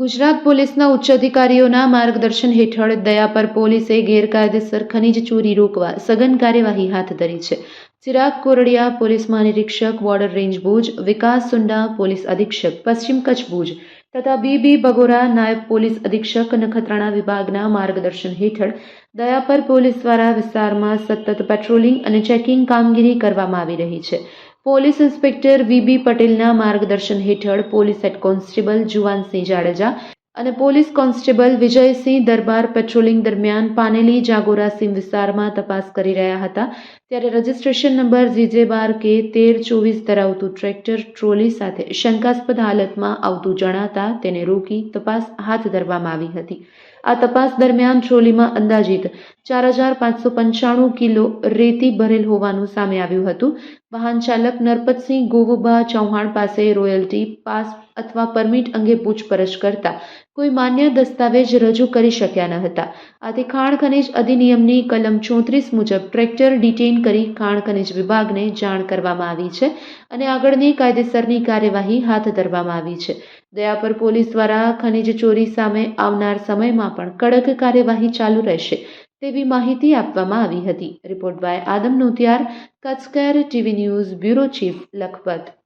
ગુજરાત પોલીસના ઉચ્ચ અધિકારીઓના માર્ગદર્શન હેઠળ દયાપર પોલીસે ગેરકાયદેસર ખનીજ ચોરી રોકવા સઘન કાર્યવાહી હાથ ધરી છે. ચિરાગ કોરડિયા, પોલીસ મહાનિરીક્ષક, border range Bhuj, Vikas Sunda, police અધિક્ષક, પશ્ચિમ કચ્છ ભુજ તથા બી બગોરા, નાયબ પોલીસ અધિક્ષક, નખત્રાણા વિભાગના માર્ગદર્શન હેઠળ દયાપર પોલીસ દ્વારા વિસ્તારમાં સતત પેટ્રોલિંગ અને ચેકિંગ કામગીરી કરવામાં આવી રહી છે. પોલીસ ઇન્સ્પેક્ટર વી પટેલના માર્ગદર્શન હેઠળ police head constable Juvansinh Jadeja અને police constable Vijaysinh Darbar patrolling દરમિયાન પાનેલી જાગોરા સીમ વિસ્તારમાં તપાસ કરી રહ્યા હતા ત્યારે રજિસ્ટ્રેશન નંબર GJ12K 1324 ધરાવતું ટ્રેક્ટર ટ્રોલી સાથે શંકાસ્પદ હાલતમાં આવતું જણાતા તેને રોકી તપાસ હાથ ધરવામાં આવી હતી. આ તપાસ દરમિયાન ટ્રોલીમાં અંદાજિત 4595 કિલો રેતી ભરેલ હોવાનું સામે આવ્યું હતું. વાહન ચાલક નરપતસિંહ ગોવુભા ચૌહાણ પાસે રોયલ્ટી પાસ અથવા પરમિટ અંગે પૂછપરછ કરતા કોઈ માન્ય દસ્તાવેજ રજૂ કરી શક્યા ન હતા. આથી ખાણ ખનીજ અધિનિયમની કલમ 34 મુજબ ટ્રેક્ટર ડિટેઇન કરી ખાણ ખનીજ વિભાગને જાણ કરવામાં આવી છે અને આગળની કાયદેસરની કાર્યવાહી હાથ ધરવામાં આવી છે. દયાપર પોલીસ દ્વારા ખનીજ ચોરી સામે આવનાર સમયમાં પણ કડક કાર્યવાહી ચાલુ રહેશે તેવી માહિતી આપવામાં આવી હતી. Report by Adam Notiyar, Kutch Care TV news bureau chief, Lakhpat.